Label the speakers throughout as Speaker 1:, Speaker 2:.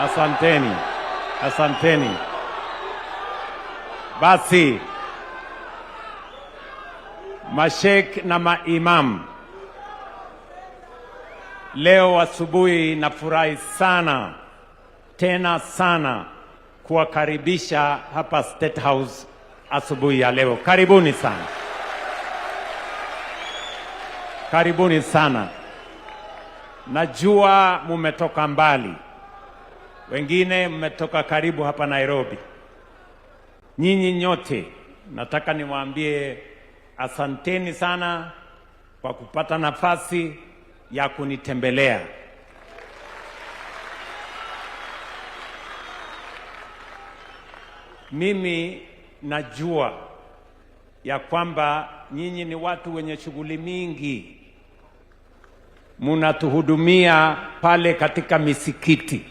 Speaker 1: Asanteni, asanteni. Basi Masheikh na maimam, leo asubuhi nafurahi sana tena sana kuwakaribisha hapa State House asubuhi ya leo. Karibuni sana. Karibuni sana. Najua mumetoka mbali. Wengine mmetoka karibu hapa Nairobi. Nyinyi nyote nataka niwaambie asanteni sana kwa kupata nafasi ya kunitembelea. Mimi najua ya kwamba nyinyi ni watu wenye shughuli mingi. Munatuhudumia pale katika misikiti.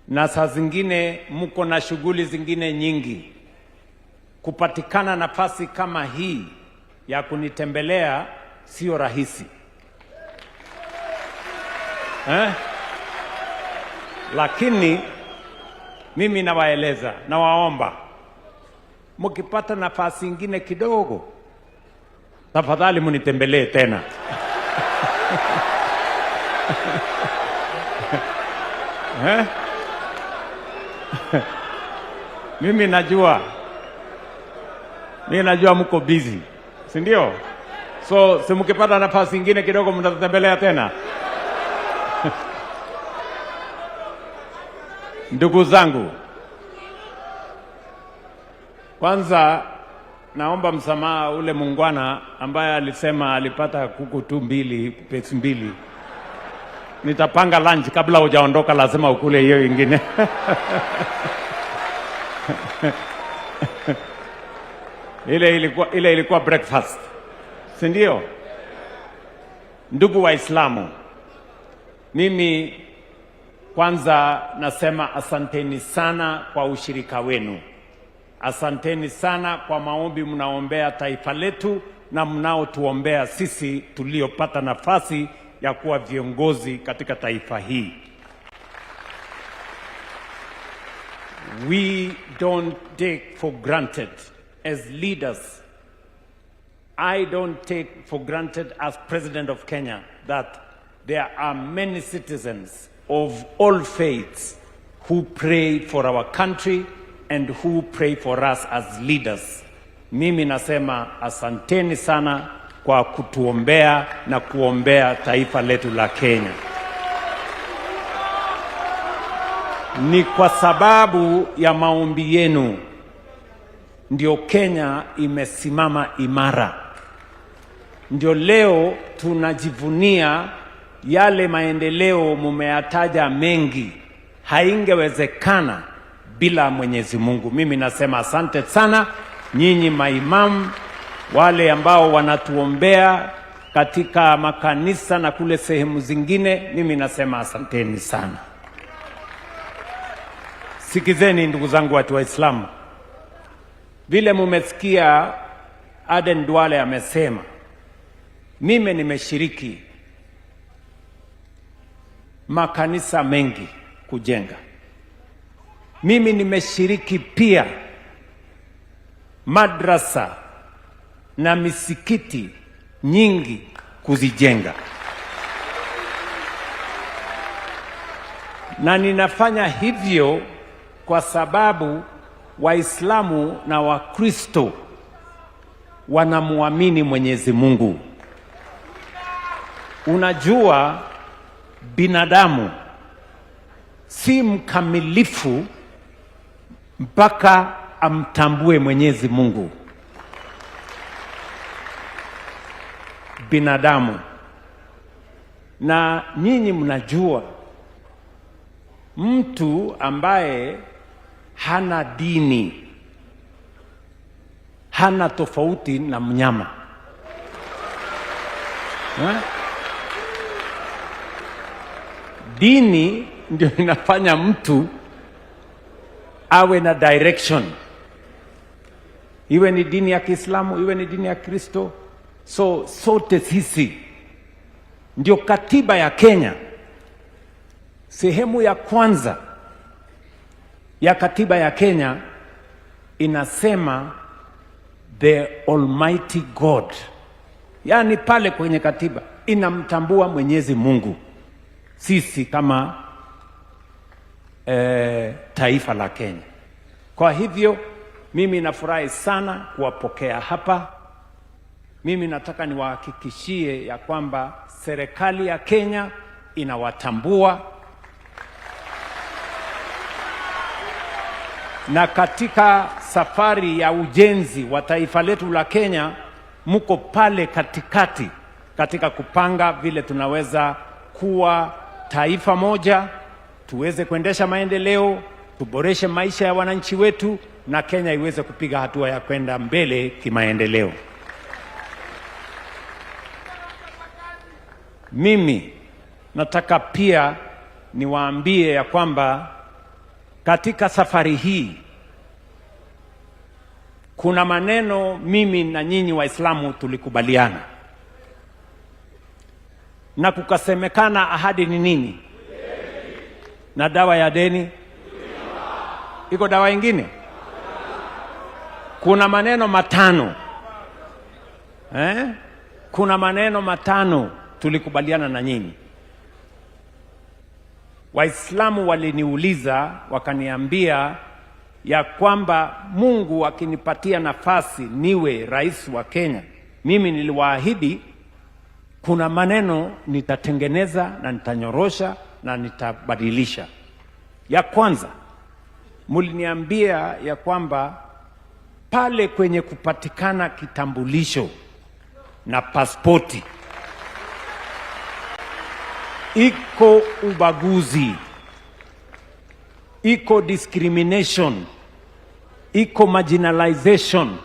Speaker 1: Na saa zingine mko na shughuli zingine nyingi. Kupatikana nafasi kama hii ya kunitembelea sio rahisi. Lakini mimi nawaeleza, nawaomba mkipata nafasi nyingine kidogo, tafadhali munitembelee tena. Mimi najua mko busy, si ndio? So si mkipata nafasi nyingine kidogo mtatembelea tena. Ndugu zangu, kwanza naomba msamaha ule mungwana ambaye alisema alipata kuku tu pesi mbili. Nitapanga lunch kabla hujaondoka, lazima ukule hiyo ingine. Ile ilikuwa breakfast, si ndio? Ndugu Waislamu, mimi kwanza nasema asanteni sana kwa ushirika wenu. Asanteni sana kwa maombi mnaombea taifa letu na mnaotuombea sisi tuliopata nafasi ya kuwa viongozi katika taifa hii. We don't take for granted as leaders. I don't take for granted as President of Kenya that there are many citizens of all faiths who pray for our country and who pray for us as leaders. Mimi nasema asanteni sana kwa kutuombea na kuombea taifa letu la Kenya. Ni kwa sababu ya maombi yenu ndio Kenya imesimama imara. Ndio leo tunajivunia yale maendeleo mumeyataja mengi. Haingewezekana bila Mwenyezi Mungu. Mimi nasema asante sana nyinyi maimamu, wale ambao wanatuombea katika makanisa na kule sehemu zingine. Mimi nasema asanteni sana. Sikizeni ndugu zangu watu wa Islamu. Vile mumesikia Aden Duale amesema, mimi nimeshiriki makanisa mengi kujenga. Mimi nimeshiriki pia madrasa na misikiti nyingi kuzijenga. Na ninafanya hivyo kwa sababu Waislamu na Wakristo wanamuamini Mwenyezi Mungu. Unajua binadamu si mkamilifu mpaka amtambue Mwenyezi Mungu. Binadamu. Na nyinyi mnajua mtu ambaye hana dini hana tofauti na mnyama. Dini ndio inafanya mtu awe na direction. Iwe ni dini ya Kiislamu, iwe ni dini ya Kristo, So sote sisi ndio katiba ya Kenya. Sehemu ya kwanza ya katiba ya Kenya inasema the Almighty God. Yaani pale kwenye katiba inamtambua Mwenyezi Mungu. Sisi kama taifa la Kenya. Kwa hivyo mimi nafurahi sana kuwapokea hapa. Mimi nataka niwahakikishie ya kwamba serikali ya Kenya inawatambua, na katika safari ya ujenzi wa taifa letu la Kenya mko pale katikati katika kupanga vile tunaweza kuwa taifa moja, tuweze kuendesha maendeleo, tuboreshe maisha ya wananchi wetu na Kenya iweze kupiga hatua ya kwenda mbele kimaendeleo. Mimi nataka pia niwaambie ya kwamba katika safari hii kuna maneno mimi na nyinyi Waislamu tulikubaliana, na kukasemekana ahadi ni nini? Na dawa ya deni iko dawa ingine. Kuna maneno matano kuna maneno matano tulikubaliana na nyinyi. Waislamu waliniuliza wakaniambia ya kwamba Mungu akinipatia nafasi niwe rais wa Kenya, mimi niliwaahidi kuna maneno nitatengeneza na nitanyorosha na nitabadilisha. Ya kwanza, muliniambia ya kwamba pale kwenye kupatikana kitambulisho na pasipoti iko ubaguzi, iko discrimination, iko marginalization,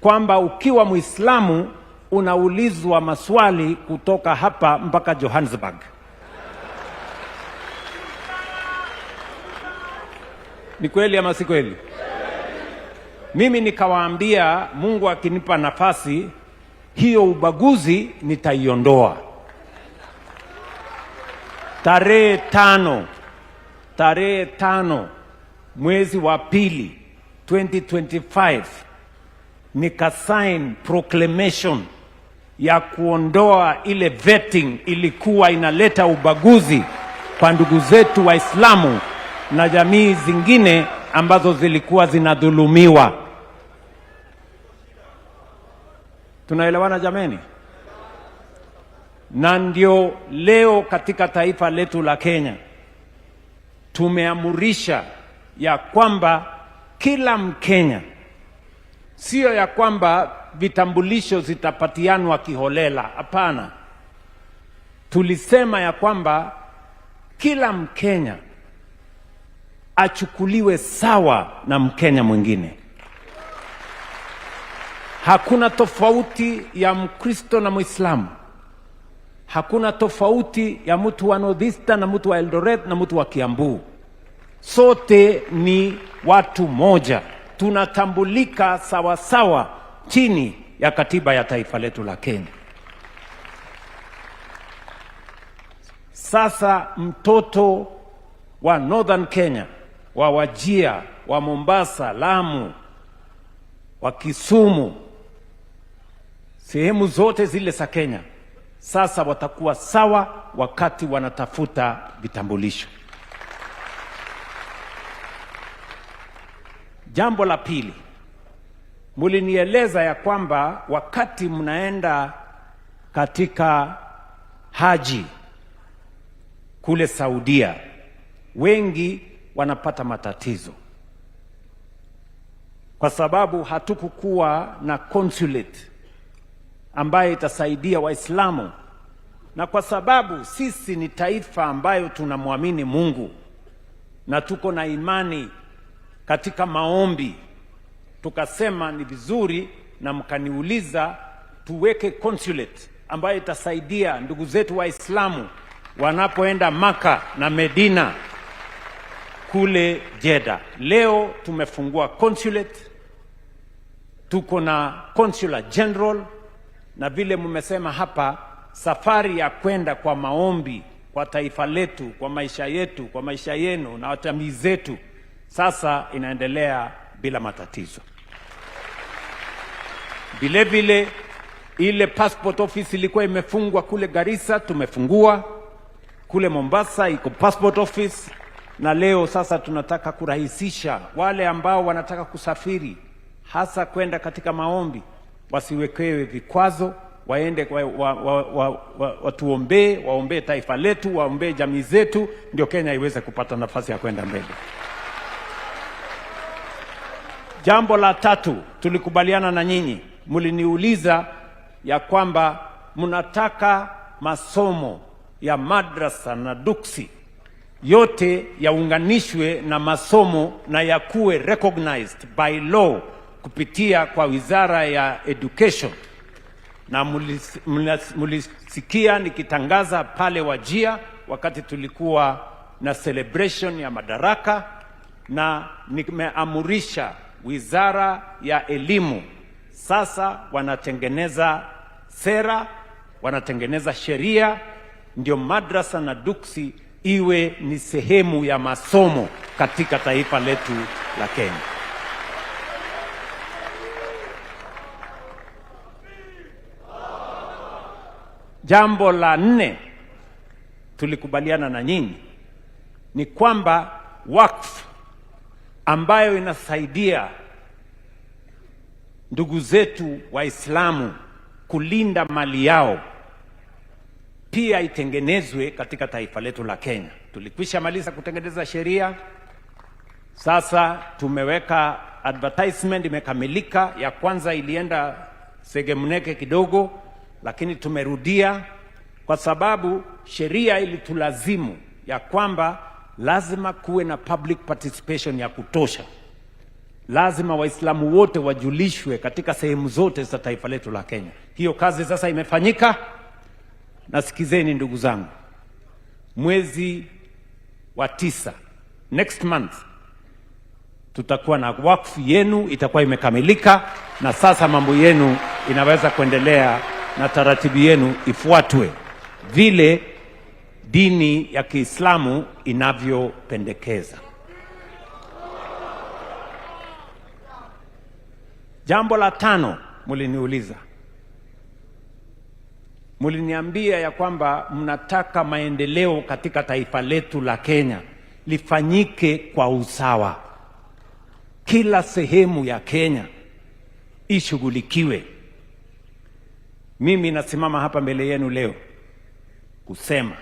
Speaker 1: kwamba ukiwa Muislamu unaulizwa maswali kutoka hapa mpaka Johannesburg. Ni kweli ama si kweli? Mimi nikawaambia Mungu akinipa nafasi hiyo ubaguzi nitaiondoa. Tarehe tano mwezi wa pili 2025 nikasign proclamation ya kuondoa ile vetting ilikuwa inaleta ubaguzi kwa ndugu zetu Waislamu na jamii zingine ambazo zilikuwa zinadhulumiwa. Tunaelewana jameni? Na ndio leo katika taifa letu la Kenya tumeamurisha ya kwamba kila Mkenya, sio ya kwamba vitambulisho zitapatianwa kiholela, hapana. Tulisema ya kwamba kila Mkenya achukuliwe sawa na Mkenya mwingine. Hakuna tofauti ya Mkristo na Muislamu. Hakuna tofauti ya mtu wa North Eastern na mtu wa Eldoret na mtu wa Kiambu. Sote ni watu moja. Tunatambulika sawa sawa chini ya katiba ya taifa letu la Kenya. Sasa mtoto wa Northern Kenya, wa Wajir, wa Mombasa, Lamu, wa Kisumu, sehemu zote zile za Kenya sasa watakuwa sawa wakati wanatafuta vitambulisho. Jambo la pili, mulinieleza ya kwamba wakati mnaenda katika haji kule Saudia, wengi wanapata matatizo kwa sababu hatukukuwa na consulate ambaye itasaidia Waislamu, na kwa sababu sisi ni taifa ambayo tunamwamini Mungu na tuko na imani katika maombi, tukasema ni vizuri, na mkaniuliza tuweke consulate ambayo itasaidia ndugu zetu Waislamu wanapoenda Maka na Medina kule Jeddah. Leo tumefungua consulate, tuko na consular general, na vile mmesema hapa, safari ya kwenda kwa maombi kwa taifa letu, kwa maisha yetu, kwa maisha yenu na jamii zetu sasa inaendelea bila matatizo. Vile vile ile passport office ilikuwa imefungwa kule Garissa, tumefungua. Kule Mombasa iko passport office, na leo sasa tunataka kurahisisha wale ambao wanataka kusafiri hasa kwenda katika maombi wasiwekewe vikwazo, waende watuombee, waombee taifa letu, waombee jamii zetu, ndio Kenya iweze kupata nafasi ya kwenda mbele. Jambo la tatu, tulikubaliana na nyinyi, mliniuliza ya kwamba mnataka masomo ya madrasa na duksi yote yaunganishwe na masomo na yakuwe recognized by law kupitia kwa Wizara ya Education. Na mulisikia nikitangaza pale Wajia wakati tulikuwa na celebration ya Madaraka, na nimeamurisha Wizara ya Elimu sasa wanatengeneza sera, wanatengeneza sheria, ndio madrasa na duksi iwe ni sehemu ya masomo katika taifa letu la Kenya. Jambo la 4 tulikubaliana na nyinyi ni kwamba wakfu ambayo inasaidia ndugu zetu Waislamu kulinda mali yao pia itengenezwe katika taifa letu la Kenya. Tulikwisha maliza kutengeneza sheria, sasa tumeweka advertisement, imekamilika. Ya kwanza ilienda segemneke kidogo, lakini tumerudia kwa sababu sheria ilitulazimu ya kwamba lazima kuwe na public participation ya kutosha. Lazima Waislamu wote wajulishwe katika sehemu zote za taifa letu la Kenya. Hiyo kazi sasa imefanyika. Nasikizeni ndugu zangu, mwezi wa 9 next month tutakuwa na wakfu yenu, itakuwa imekamilika, na sasa mambo yenu inaweza kuendelea na taratibu yenu ifuatwe vile dini ya Kiislamu inavyopendekeza. Jambo la 5 muliniuliza, muliniambia ya kwamba mnataka maendeleo katika taifa letu la Kenya lifanyike kwa usawa. Kila sehemu ya Kenya ishughulikiwe. Mimi nasimama hapa mbele yenu leo kusema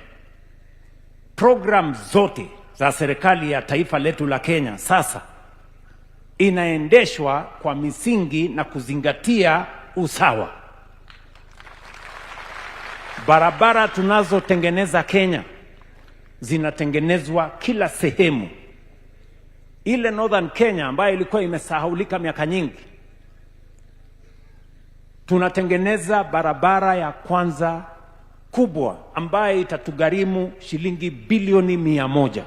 Speaker 1: program zote za serikali ya taifa letu la Kenya sasa inaendeshwa kwa misingi na kuzingatia usawa. Barabara tunazotengeneza Kenya zinatengenezwa kila sehemu. Ile Northern Kenya ambayo ilikuwa imesahaulika miaka nyingi, tunatengeneza barabara ya kwanza kubwa ambayo itatugharimu shilingi bilioni 100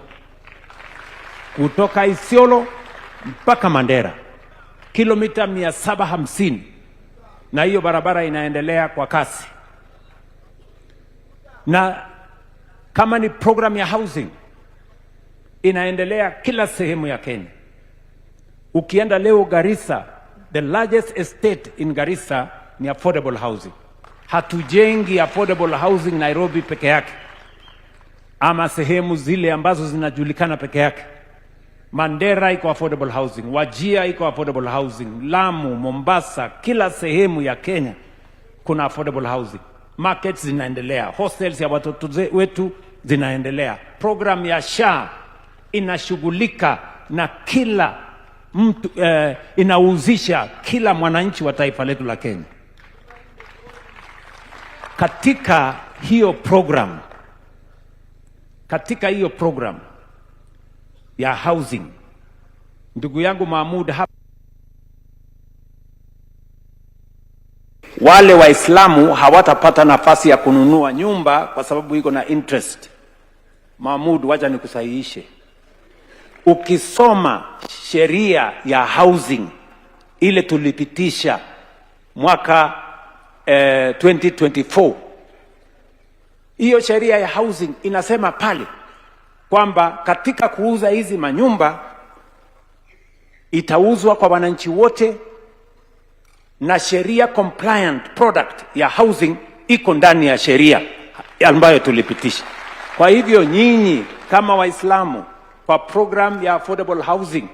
Speaker 1: kutoka Isiolo mpaka Mandera, kilomita 750, na hiyo barabara inaendelea kwa kasi. Na kama ni program ya housing inaendelea kila sehemu ya Kenya. Ukienda leo Garissa, the largest estate in Garissa ni affordable housing. Hatujengi affordable housing Nairobi peke yake ama sehemu zile ambazo zinajulikana peke yake. Mandera iko affordable housing, Wajia iko affordable housing, Lamu, Mombasa, kila sehemu ya Kenya kuna affordable housing. Markets zinaendelea, hostels ya watoto wetu zinaendelea. Program ya SHA inashughulika na kila mtu, inahusisha kila mwananchi wa taifa letu la Kenya. Katika hiyo program ya housing, ndugu yangu Mahmud hapa, wale Waislamu hawatapata nafasi ya kununua nyumba kwa sababu iko na interest. Mahmud, wacha nikusahihishe. Ukisoma sheria ya housing ile tulipitisha mwaka 2024. Hiyo sheria ya housing inasema pale kwamba katika kuuza hizi manyumba itauzwa kwa wananchi wote, na sheria compliant product ya housing iko ndani ya sheria ambayo tulipitisha. Kwa hivyo nyinyi kama Waislamu, kwa program ya affordable housing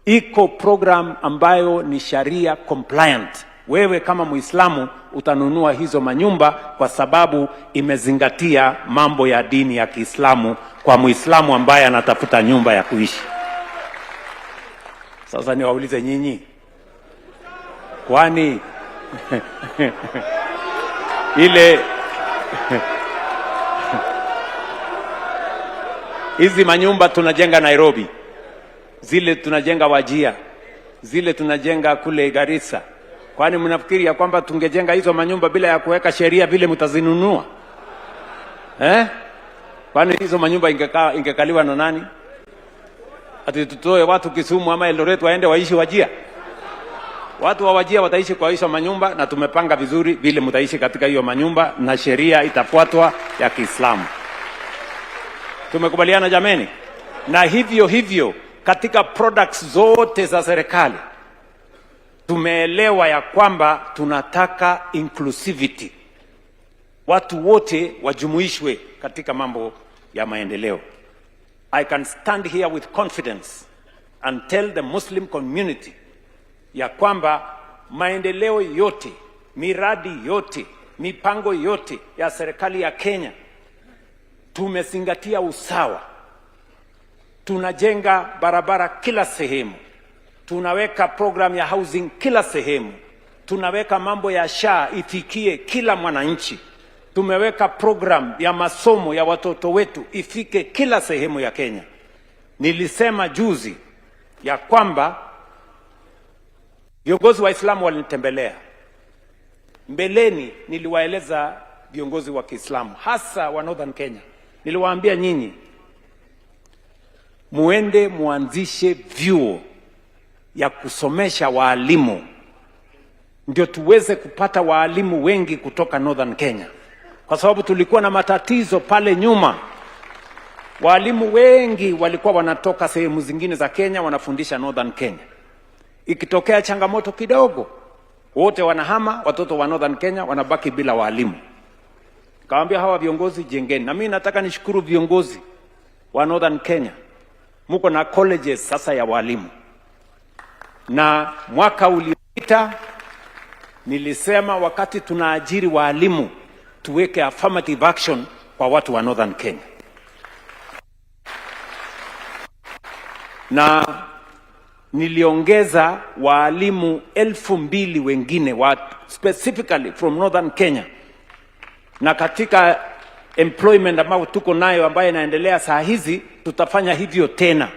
Speaker 1: iko program ambayo ni sharia compliant. Wewe kama Muislamu utanunua hizo manyumba kwa sababu imezingatia mambo ya dini ya Kiislamu kwa Muislamu ambaye anatafuta nyumba ya kuishi. Sasa niwaulize nyinyi, kwani ile hizi manyumba tunajenga Nairobi, zile tunajenga Wajia, zile tunajenga kule Garissa, kwani mnafikiri ya kwamba tungejenga hizo manyumba bila ya kuweka sheria vile mtazinunua? Kwani hizo manyumba ingekaliwa na nani? Ati tutoe watu Kisumu ama Eldoret waende waishi Wajia? Watu wa Wajia wataishi kwa hizo manyumba, na tumepanga vizuri vile mtaishi katika hiyo manyumba na sheria itafuatwa ya Kiislamu. Tumekubaliana jameni? Na hivyo katika products zote za serikali tumeelewa ya kwamba tunataka inclusivity. Watu wote wajumuishwe katika mambo ya maendeleo. I can stand here with confidence and tell the Muslim community ya kwamba maendeleo yote, miradi yote, mipango yote ya serikali ya Kenya tumezingatia usawa. Tunajenga barabara kila sehemu, tunaweka program ya housing kila sehemu, tunaweka mambo ya SHA ifikie kila mwananchi, tumeweka program ya masomo ya watoto wetu ifike kila sehemu ya Kenya. Nilisema juzi ya kwamba viongozi wa Islamu walinitembelea. Mbeleni niliwaeleza viongozi wa Kiislamu hasa wa Northern Kenya, niliwaambia nyinyi muende muanzishe vyuo ya kusomesha waalimu ndio tuweze kupata waalimu wengi kutoka Northern Kenya, kwa sababu tulikuwa na matatizo pale nyuma. Waalimu wengi walikuwa wanatoka sehemu zingine za Kenya wanafundisha Northern Kenya. Ikitokea changamoto kidogo, wote wanahama, watoto wa Northern Kenya wanabaki bila waalimu. Kaambia hawa viongozi, jengeni. Na mimi nataka nishukuru viongozi wa Northern Kenya, muko na colleges sasa ya walimu. Na mwaka uliopita nilisema wakati tunaajiri walimu tuweke affirmative action kwa watu wa Northern Kenya. Na niliongeza walimu 2,000 wengine specifically from Northern Kenya. Na katika employment ambao tuko nayo ambayo inaendelea saa hizi, tutafanya hivyo tena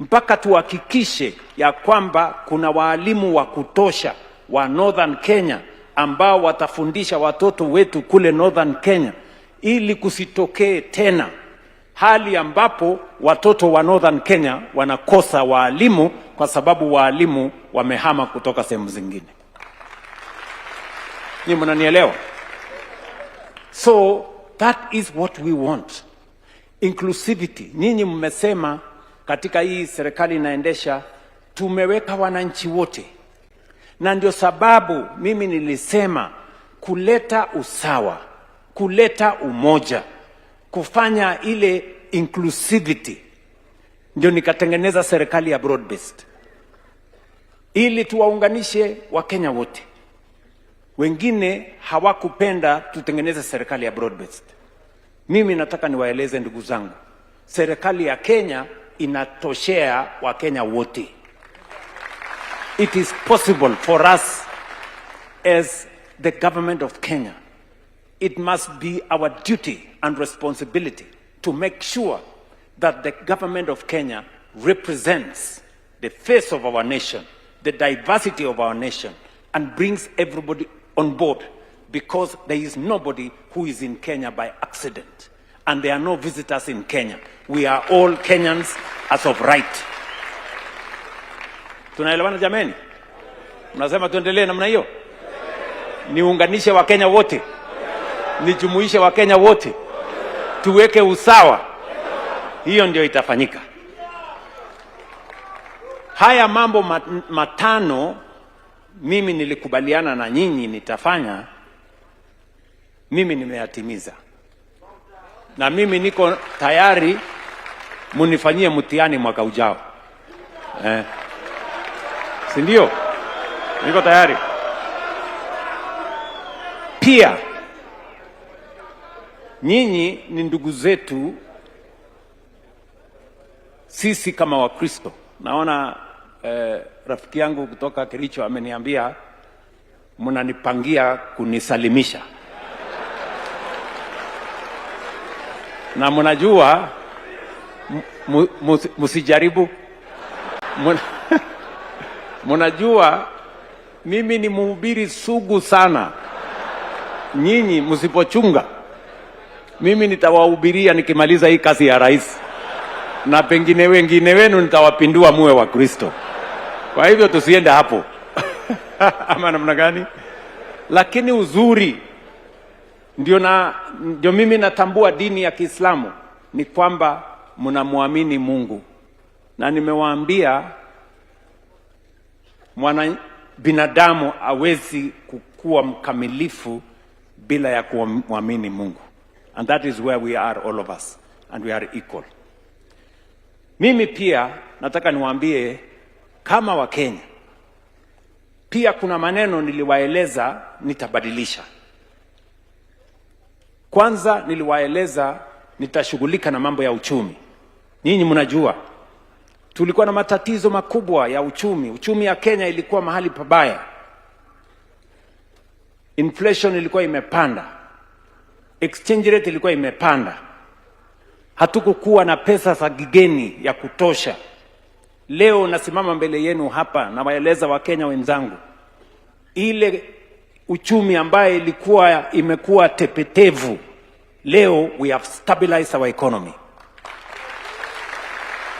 Speaker 1: mpaka tuhakikishe ya kwamba kuna walimu wa kutosha wa Northern Kenya ambao watafundisha watoto wetu kule Northern Kenya, ili kusitokee tena hali ambapo watoto wa Northern Kenya wanakosa walimu kwa sababu walimu wamehama kutoka sehemu zingine. Ni mnanielewa? So that is what we want. Inclusivity. Nyinyi mmesema katika hii serikali inaendesha tumeweka wananchi wote. Na ndio sababu mimi nilisema kuleta usawa, kuleta umoja, kufanya ile inclusivity, ndio nikatengeneza serikali ya broad based, ili tuwaunganishe Wakenya wote. Wengine hawakupenda tutengeneze serikali ya broad based. Mimi nataka niwaeleze ndugu zangu, serikali ya Kenya inatoshea Wakenya wote. It is possible for us as the government of Kenya. It must be our duty and responsibility to make sure that the government of Kenya represents the face of our nation, the diversity of our nation, and brings everybody on board, because there is nobody who is in Kenya by accident, and there are no visitors in Kenya. We are all Kenyans as of right. Tunaelewana jameni? Mnasema tuendelee namna hiyo? niunganishe Wakenya wote, nijumuishe Wakenya wote, tuweke usawa. Hiyo ndio itafanyika. Haya mambo matano mimi nilikubaliana na nyinyi nitafanya, mimi nimeyatimiza. Na mimi niko tayari munifanyie mtihani mwaka ujao. Si ndio? Niko tayari. Pia nyinyi ni ndugu zetu sisi kama Wakristo. Naona rafiki yangu kutoka Kericho ameniambia mnanipangia kunisalimisha. Na mnajua msijaribu. Mnajua mimi ni mhubiri sugu sana. Nyinyi msipochunga, mimi nitawahubiria nikimaliza hii kazi ya rais. Na pengine wengine wenu nitawapindua muwe wa Kristo. Kwa hivyo tusiende hapo. Ama namna gani? Lakini uzuri ndio mimi natambua dini ya Kiislamu ni kwamba mnamwamini Mungu. Na nimewaambia binadamu hawezi kukua mkamilifu bila ya kumwamini Mungu. And that is where we are, all of us, and we are equal. Mimi pia nataka niwaambie kama Wakenya, pia kuna maneno niliwaeleza nitabadilisha. Kwanza niliwaeleza nitashughulika na mambo ya uchumi. Nyinyi mnajua tulikuwa na matatizo makubwa ya uchumi. Uchumi ya Kenya ilikuwa mahali pabaya. Inflation ilikuwa imepanda. Exchange rate ilikuwa imepanda. Hatukukuwa na pesa za kigeni ya kutosha. Leo nasimama mbele yenu hapa na waeleza Wakenya wenzangu, ile uchumi ambaye ilikuwa imekuwa tepetevu, leo we have stabilized our economy.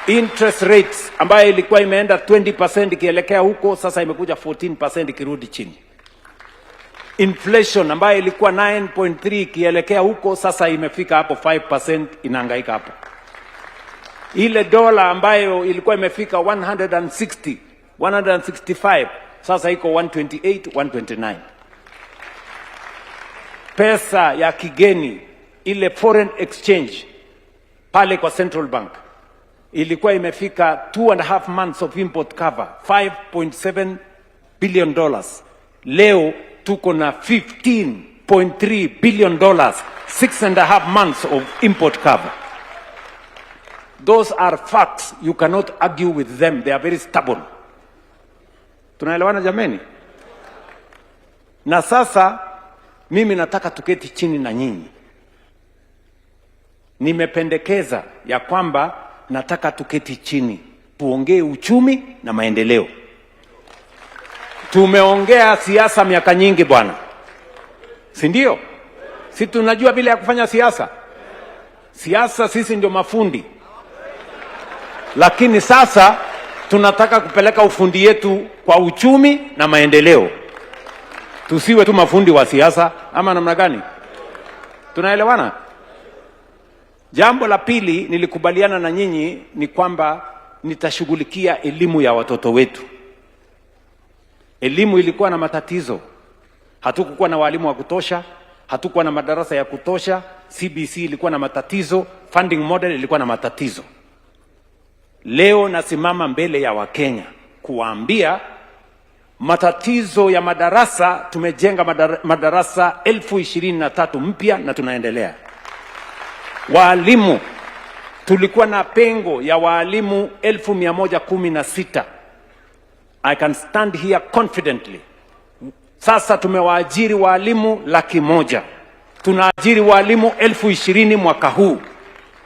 Speaker 1: Interest rates ambaye ilikuwa imeenda 20% ikielekea huko, sasa imekuja 14% ikirudi chini. Inflation ambaye ilikuwa 9.3 ikielekea huko, sasa imefika hapo 5%, inahangaika hapo. Ile dola ambayo ilikuwa imefika 160, 165, sasa iko 128, 129. Pesa ya kigeni, ile foreign exchange pale kwa Central Bank, ilikuwa imefika 2.5 months of import cover, $5.7 billion. Leo tuko na $15.3 billion, 6.5 months of import cover. Those are facts. You cannot argue with them. They are very stubborn. Tunaelewana jameni? Na sasa mimi nataka tuketi chini na nyinyi. Nimependekeza ya kwamba nataka tuketi chini tuongee uchumi na maendeleo. Tumeongea siasa miaka nyingi bwana, si ndio? Si tunajua vile ya kufanya siasa. Siasa sisi ndio mafundi. Lakini sasa tunataka kupeleka ufundi yetu kwa uchumi na maendeleo. Tusiwe tu mafundi wa siasa, ama namna gani? Tunaelewana? Jambo la pili nilikubaliana na nyinyi ni kwamba nitashughulikia elimu ya watoto wetu. Elimu ilikuwa na matatizo. Hatukukuwa na walimu wa kutosha, hatukuwa na madarasa ya kutosha, CBC ilikuwa na matatizo, funding model ilikuwa na matatizo. Leo nasimama mbele ya Wakenya kuwaambia matatizo ya madarasa, tumejenga madarasa 23,000 mpya na tunaendelea. Walimu, tulikuwa na pengo ya walimu 1,116. I can stand here confidently. Sasa tumewaajiri walimu 100,000. Tunaajiri walimu 20,000 mwaka huu.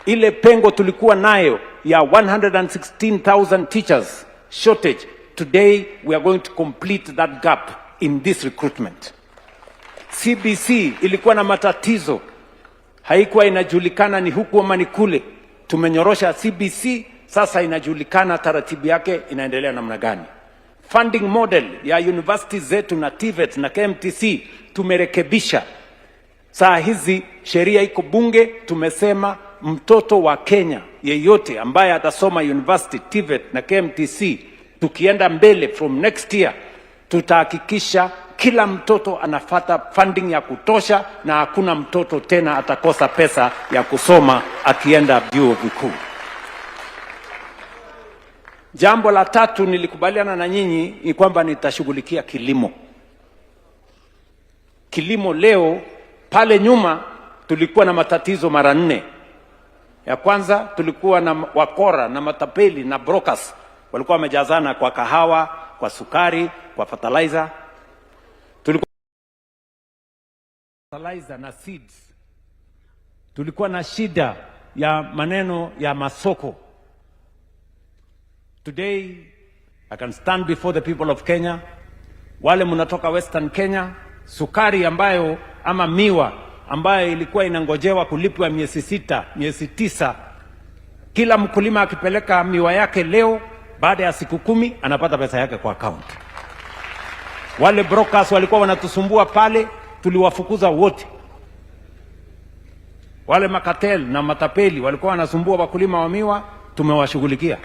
Speaker 1: Ile pengo tulikuwa nayo ya 116,000 teachers shortage, today we are going to complete that gap in this recruitment. CBC ilikuwa na matatizo, haikuwa inajulikana ni huku ama ni kule. Tumenyorosha CBC, sasa inajulikana taratibu yake inaendelea namna gani. Funding model ya universities zetu na TVET na KMTC tumerekebisha. Saa hizi sheria iko bunge, tumesema mtoto wa Kenya yeyote ambaye atasoma university, TVET na KMTC, tukienda mbele from next year, tutahakikisha kila mtoto anafata funding ya kutosha na hakuna mtoto tena atakosa pesa ya kusoma akienda vyuo vikuu. Jambo la tatu, nilikubaliana na nyinyi ni kwamba nitashughulikia kilimo. Kilimo leo, pale nyuma tulikuwa na matatizo mara 4. Ya kwanza, tulikuwa na wakora na matapeli na brokers walikuwa wamejazana kwa kahawa, kwa sukari, kwa fertilizer. Tulikuwa fertilizer na seeds. Tulikuwa na shida ya maneno ya masoko. Today I can stand before the people of Kenya. Wale mnatoka Western Kenya, sukari ambayo ama miwa ambayo ilikuwa inangojewa kulipwa miezi 6, miezi 9, kila mkulima akipeleka miwa yake leo, baada ya siku 10 anapata pesa yake kwa account. Wale brokers walikuwa wanatusumbua pale, tuliwafukuza wote. Wale makatel na matapeli walikuwa wanasumbua wakulima wa miwa, tumewashughulikia.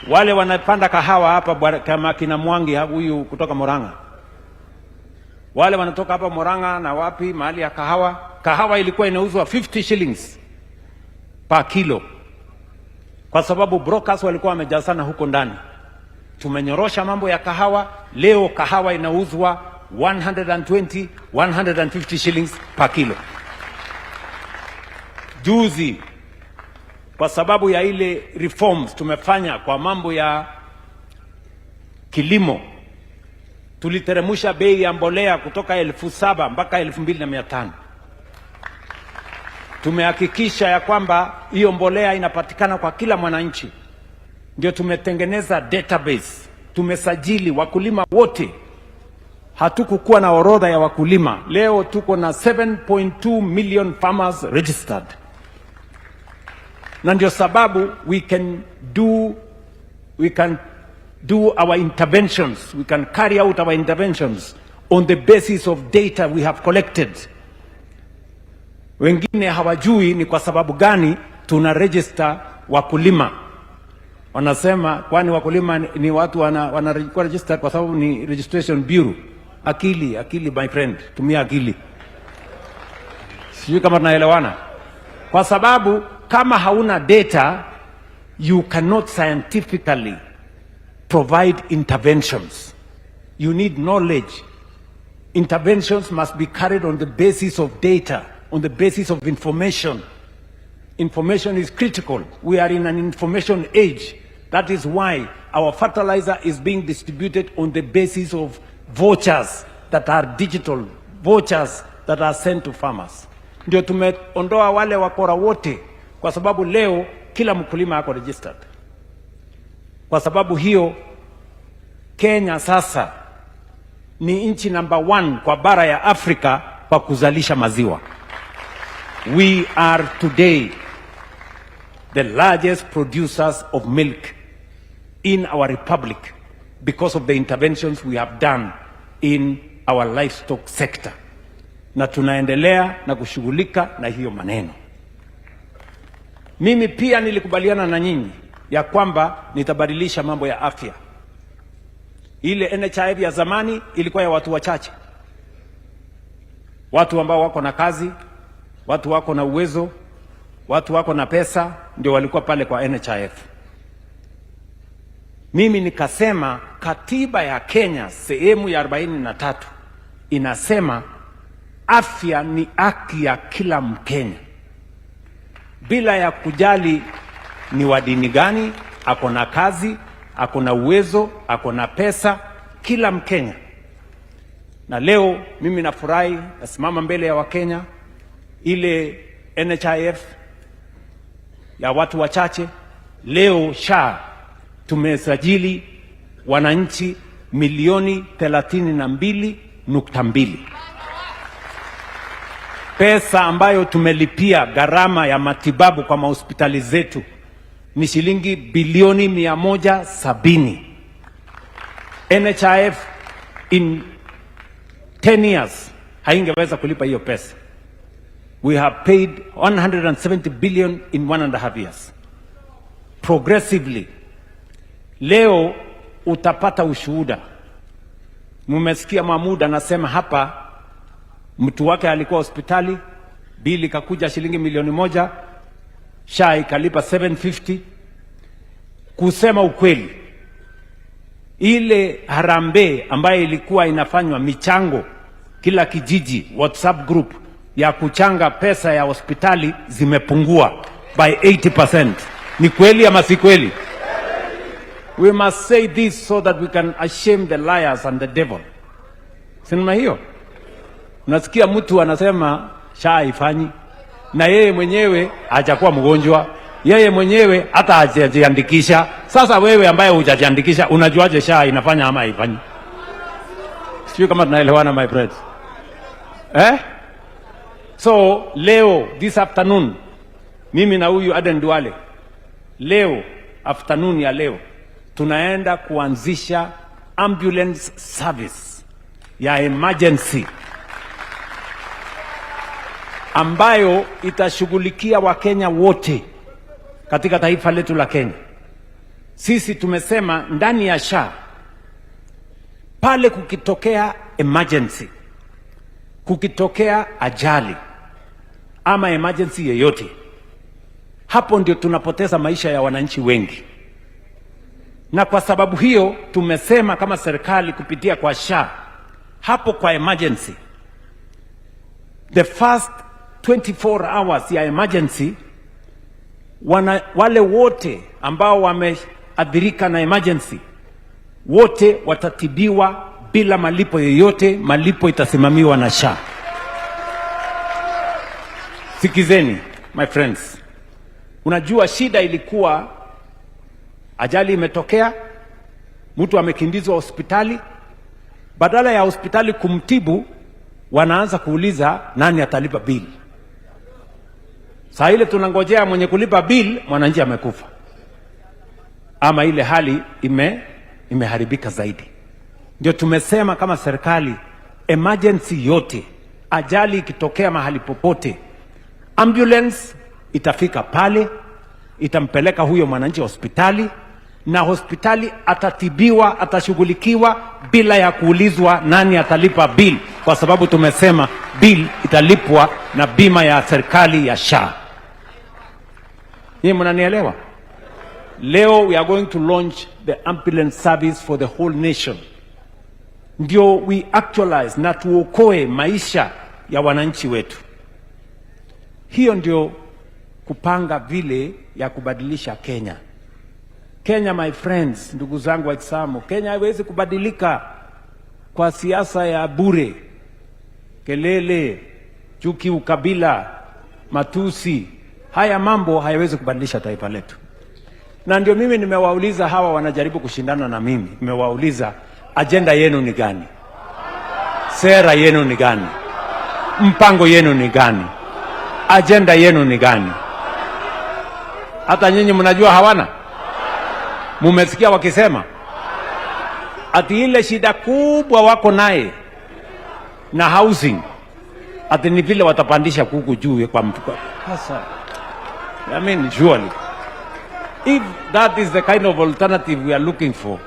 Speaker 1: Wale wanapanda kahawa hapa kama kina Mwangi huyu kutoka Murang'a, wale wanatoka hapa Murang'a na wapi mahali ya kahawa ilikuwa inauzwa 50 shillings per kilo, kwa sababu brokers walikuwa wamejazana huko ndani. Tumenyorosha mambo ya kahawa. Leo kahawa inauzwa 120, 150 shillings per kilo. Juzi, kwa sababu ya ile reforms tumefanya kwa mambo ya kilimo, tuliteremusha bei ya mbolea kutoka 7,000 mpaka 2,500. Tumehakikisha ya kwamba hiyo mbolea inapatikana kwa kila mwananchi. Ndio tumetengeneza database, tumesajili wakulima wote. Hatukukuwa na orodha ya wakulima. Leo tuko na 7.2 million farmers registered. Na ndio sababu we can do our interventions, we can carry out our interventions on the basis of data we have collected. Wengine hawajui ni kwa sababu gani tuna register wakulima. Wanasema kwani wakulima ni watu wana register kwa sababu ni registration bureau. Akili my friend, tumia akili. Sijui kama tunaelewana. Kwa sababu kama hauna data, you cannot scientifically provide interventions. You need knowledge. Interventions must be carried on the basis of data, on the basis of information. Information is critical. We are in an information age. That is why our fertilizer is being distributed on the basis of vouchers that are digital, vouchers that are sent to farmers. Ndio tumeondoa wale wakora wote, kwa sababu leo kila mkulima ako registered. Kwa sababu hiyo, Kenya sasa ni nchi number 1 kwa bara ya Afrika kwa kuzalisha maziwa. We are today the largest producers of milk in our republic because of the interventions we have done in our livestock sector. Na tunaendelea na kushughulika na hiyo maneno. Mimi pia nilikubaliana na nyinyi ya kwamba nitabadilisha mambo ya afya. Ile NHIF ya zamani ilikuwa ya watu wachache. Watu ambao wako na kazi, watu wako na uwezo, watu wako na pesa ndio walikuwa pale kwa NHIF. Mimi nikasema katiba ya Kenya sehemu ya 43 inasema afya ni haki ya kila Mkenya, bila ya kujali ni wa dini gani, ako na kazi, ako na uwezo, ako na pesa, kila Mkenya. Na leo mimi nafurahi nasimama mbele ya Wakenya, ile NHIF ya watu wachache leo SHA tumesajili wananchi milioni 32.2. Pesa ambayo tumelipia gharama ya matibabu kwa mahospitali zetu ni shilingi bilioni 170. NHIF in 10 years haingeweza kulipa hiyo pesa. We have paid 170 billion in 1.5 years. Progressively. Leo utapata ushuhuda. Mumesikia Mahmud anasema hapa mtu wake alikuwa hospitali, bili kakuja shilingi milioni 1, SHA ikalipa 750. Kusema ukweli, ile harambee ambayo ilikuwa inafanywa michango kila kijiji, WhatsApp group ya kuchanga pesa ya hospitali zimepungua by 80%. Ni kweli ama si kweli? We must say this so that we can shame the liars and the devil. Sinema hiyo. Unasikia mtu anasema SHA haifanyi, na yeye mwenyewe hajakuwa mgonjwa, yeye mwenyewe hata hajajiandikisha. Sasa wewe ambaye hujajiandikisha unajuaje SHA inafanya ama haifanyi? Sio kama tunaelewana my friends. So leo, this afternoon, mimi na huyu Aden Duale, leo afternoon ya leo tunaenda kuanzisha ambulance service ya emergency ambayo itashughulikia Wakenya wote katika taifa letu la Kenya. Sisi tumesema ndani ya SHA, pale kukitokea emergency, kukitokea ajali ama emergency yeyote, hapo ndio tunapoteza maisha ya wananchi wengi. Na kwa sababu hiyo tumesema kama serikali kupitia kwa SHA, hapo kwa emergency, the first 24 hours ya emergency, wale wote ambao wameathirika na emergency wote watatibiwa bila malipo yoyote. Malipo itasimamiwa na SHA. Sikizeni my friends, unajua shida ilikuwa ajali imetokea, mtu amekimbizwa hospitali, badala ya hospitali kumtibu wanaanza kuuliza nani atalipa bili. Saa ile tunangojea mwenye kulipa bili, mwananchi amekufa ama ile hali imeharibika zaidi. Ndio tumesema kama serikali, emergency yote, ajali ikitokea mahali popote, ambulance itafika pale, itampeleka huyo mwananchi hospitali, na hospitali atatibiwa, atashughulikiwa bila ya kuulizwa nani atalipa bill, kwa sababu tumesema bill italipwa na bima ya serikali ya SHA. Nyinyi mnanielewa? Leo we are going to launch the ambulance service for the whole nation. Ndio we actualize na tuokoe maisha ya wananchi wetu. Hiyo ndio kupanga vile ya kubadilisha Kenya. Kenya my friends, ndugu zangu Waislamu, Kenya haiwezi kubadilika kwa siasa ya bure, kelele, chuki, ukabila, matusi. Haya mambo hayawezi kubadilisha taifa letu. Na ndio mimi nimewauliza hawa wanajaribu kushindana na mimi, nimewauliza agenda yenu ni gani? Sera yenu ni gani? Mpango yenu ni gani? Agenda yenu ni gani? Hata nyinyi mnajua hawana? Mumesikia wakisema ati ile shida kubwa wako naye na housing, ati ni vile watapandisha kuku juu kwa mtu. Sasa I mean, surely if that is the kind of alternative we are looking for,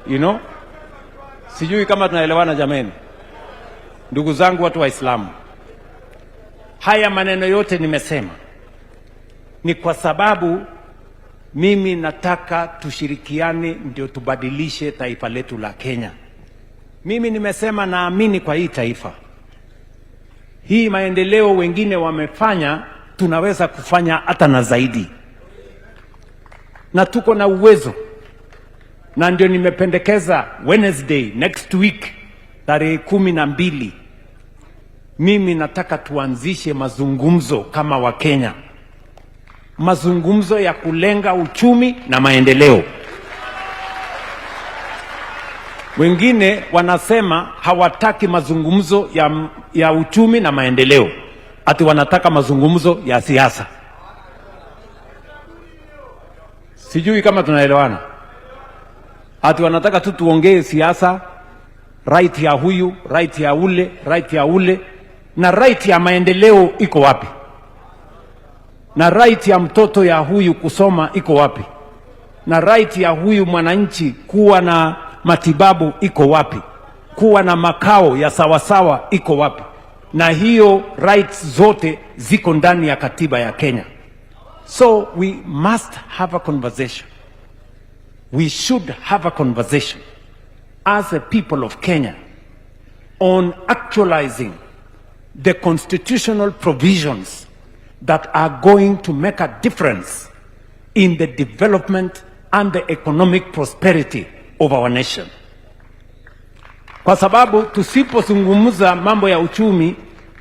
Speaker 1: you know, sijui kama tunaelewana jameni. Ndugu zangu watu Waislamu, haya maneno yote nimesema ni kwa sababu mimi nataka tushirikiane ndio tubadilishe taifa letu la Kenya. Mimi nimesema naamini kwa hii taifa. Hii maendeleo wengine wamefanya, tunaweza kufanya hata na zaidi. Na tuko na uwezo. Na ndio nimependekeza Wednesday next week tarehe 12, mimi nataka tuanzishe mazungumzo kama Wakenya. Mazungumzo ya kulenga uchumi na maendeleo. Wengine wanasema hawataki mazungumzo ya uchumi na maendeleo, ati wanataka mazungumzo ya siasa. Sijui kama tunaelewana. Ati wanataka tu tuongee siasa, right ya huyu, right ya ule, right ya ule, na right ya maendeleo iko wapi? Na right ya mtoto ya huyu kusoma iko wapi? Na right ya huyu mwananchi kuwa na matibabu iko wapi? Kuwa na makao ya sawasawa iko wapi? Na hiyo rights zote ziko ndani ya katiba ya Kenya. So we must have a conversation. We should have a conversation as a people of Kenya on actualizing the constitutional provisions that are going to make a difference in the development and the economic prosperity of our nation. Kwa sababu tusipozungumza mambo ya uchumi,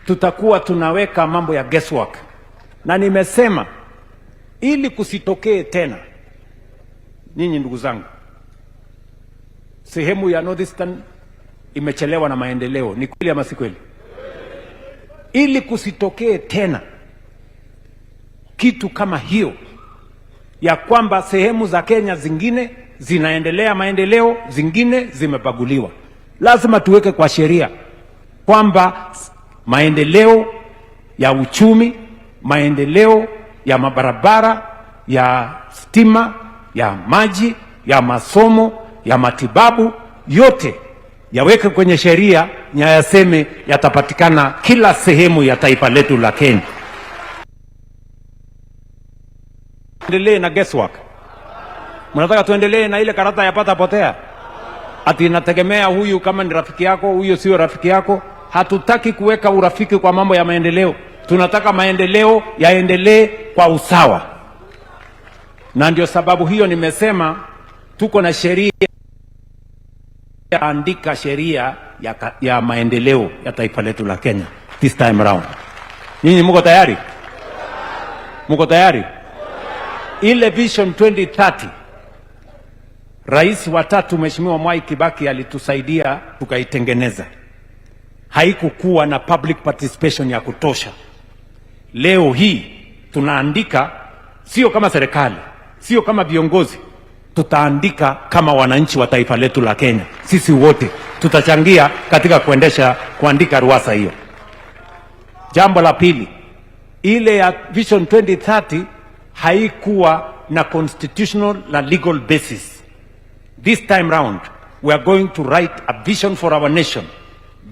Speaker 1: tutakuwa tunaweka mambo ya guesswork. Na nimesema ili kusitokee tena, nyinyi ndugu zangu, sehemu ya Northeastern imechelewa na maendeleo. Ni kweli ama si kweli? Ili kusitokee tena kitu kama hiyo, ya kwamba sehemu za Kenya zingine zinaendelea maendeleo, zingine zimebaguliwa, lazima tuweke kwa sheria kwamba maendeleo ya uchumi, maendeleo ya mabarabara, ya stima, ya maji, ya masomo, ya matibabu, yote yaweke kwenye sheria na yaseme yatapatikana kila sehemu ya taifa letu la Kenya. Tuendelee na guesswork? Mnataka tuendelee na ile karata ya pata potea? Ati inategemea huyu kama ni rafiki yako, huyo sio rafiki yako. Hatutaki kuweka urafiki kwa mambo ya maendeleo. Tunataka maendeleo yaendelee kwa usawa. Na ndio sababu hiyo nimesema tuko na sheria, andika sheria ya maendeleo ya taifa letu la Kenya this time around. Nyinyi mko tayari? Mko tayari? Ile Vision 2030, Rais wa tatu Mheshimiwa Mwai Kibaki alitusaidia tukaitengeneza. Haikukuwa na public participation ya kutosha. Leo hii tunaandika sio kama serikali, sio kama viongozi, tutaandika kama wananchi wa taifa letu la Kenya. Sisi wote tutachangia katika kuandika ruasa hiyo. Jambo la pili, ile ya Vision 2030 haikuwa na constitutional na legal basis. This time round we are going to write a vision for our nation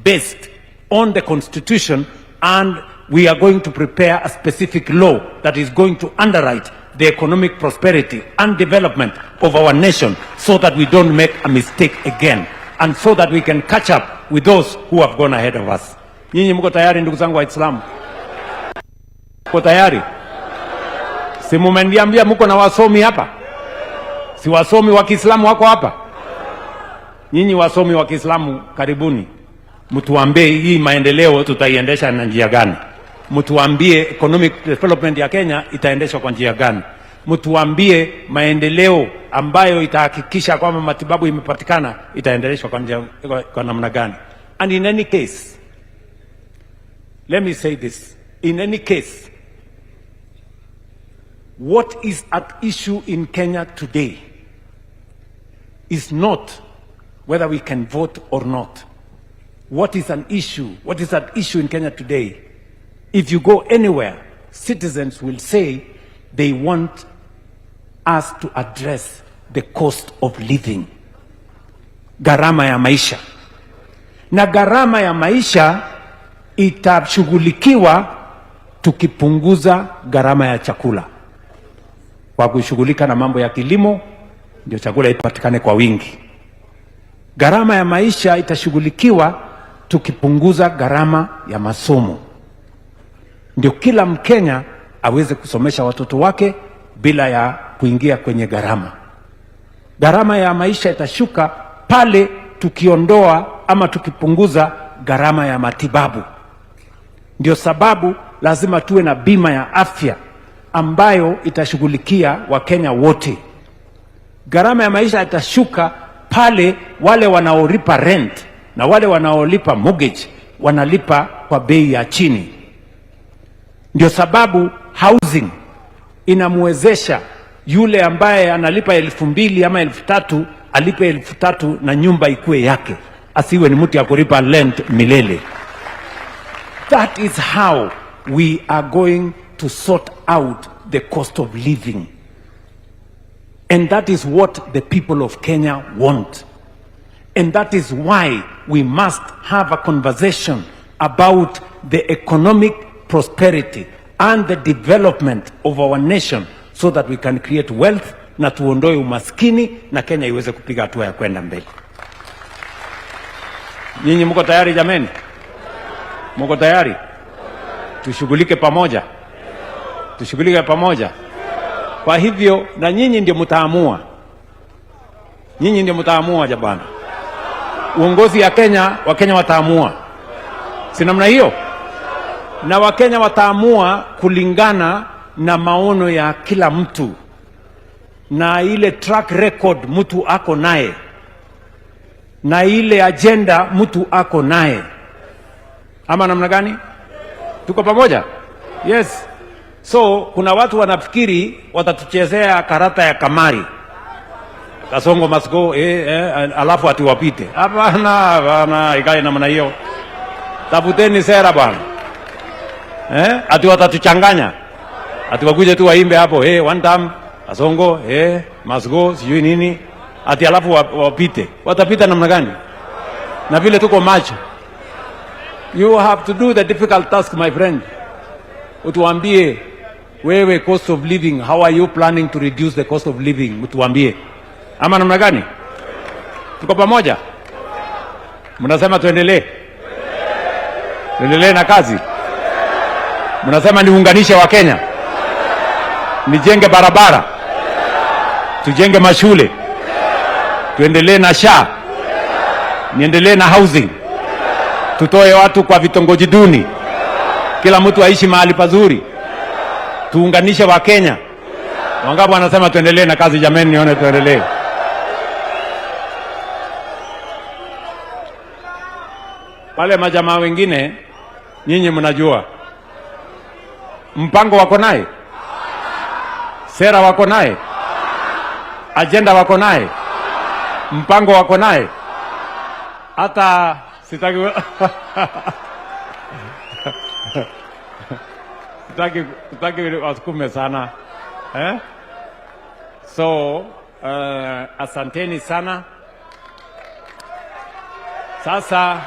Speaker 1: based on the constitution, and we are going to prepare a specific law that is going to underwrite the economic prosperity and development of our nation, so that we don't make a mistake again, and so that we can catch up with those who have gone ahead of us. Nyinyi mko tayari ndugu zangu Waislamu? Mko tayari? Si mmeniambia mko na wasomi hapa? Si wasomi wa Kiislamu wako hapa? Nyinyi wasomi wa Kiislamu karibuni. Mtuambie hii maendeleo tutaiendesha na njia gani? Mtuambie economic development ya Kenya itaendeshwa kwa njia gani? Mtuambie maendeleo ambayo itahakikisha kwamba matibabu imepatikana itaendeleshwa kwa namna gani? And in any case, let me say this, in any case, what is at issue in Kenya today is not whether we can vote or not. What is at issue in Kenya today? If you go anywhere, citizens will say they want us to address the cost of living, gharama ya maisha. Na gharama ya maisha itashughulikiwa tukipunguza gharama ya chakula. Kwa kushughulika na mambo ya kilimo, ndio chakula ipatikane kwa wingi. Gharama ya maisha itashughulikiwa tukipunguza gharama ya masomo, ndio kila Mkenya aweze kusomesha watoto wake bila ya kuingia kwenye gharama. Gharama ya maisha itashuka pale tukiondoa ama tukipunguza gharama ya matibabu. Ndio sababu lazima tuwe na bima ya afya ambayo itashughulikia Wakenya wote. Gharama ya maisha itashuka pale wale wanaolipa rent na wale wanaolipa mortgage wanalipa kwa bei ya chini. Ndio sababu housing inamwezesha yule ambaye analipa 2,000 ama 3,000 alipe 3,000 na nyumba ikuwe yake. asiwe ni mtu ya kulipa rent milele. That is how we are going to sort out the cost of living. And that is what the people of Kenya want. And that is why we must have a conversation about the economic prosperity and the development of our nation so that we can create wealth na tuondoe umaskini na Kenya iweze kupiga hatua ya kwenda mbele. Nyinyi mko tayari jameni? Mko tayari? Tushughulike pamoja. Tushughulike pamoja. Kwa hivyo na nyinyi ndio mtaamua. Nyinyi ndio mtaamua bwana. Uongozi ya Kenya, Wakenya wataamua. Si namna hiyo? Na Wakenya wataamua kulingana na maono ya kila mtu na ile track record mtu ako naye na ile agenda mtu ako naye. Ama namna gani? Tuko pamoja? Yes. So kuna watu wanafikiri watatuchezea karata ya kamari. Kasongo must go alafu atiwapite. Hapana, ikae namna hiyo. Tafuteni sera bwana. Ati watatuchanganya. Ati wakuje tu waimbe hapo, one time Kasongo, must go, sijui nini. Ati alafu wapite. Watapita namna gani? Na vile tuko macho. You have to do the difficult task, my friend. Utuambie wewe cost of living, how are you planning to reduce the cost of living? Utuambie. Ama namna gani? Tuko pamoja? Mnasema tuendelee? Tuendelee na kazi? Mnasema niunganishe wa Kenya? Nijenge barabara? Tujenge mashule? Tuendelee na SHA? Niendelee na housing? Tutoe watu kwa vitongoji duni? Kila mtu aishi mahali pazuri? Tuunganishe wa Kenya? Wangapi wanasema tuendelee na kazi jameni, nione tuendelee. Wale majamaa wengine nyinyi mnajua mpango wako naye, sera wako naye, agenda wako naye, mpango wako naye. Hata sitaki sitaki wasukume sana So asanteni sana. Sasa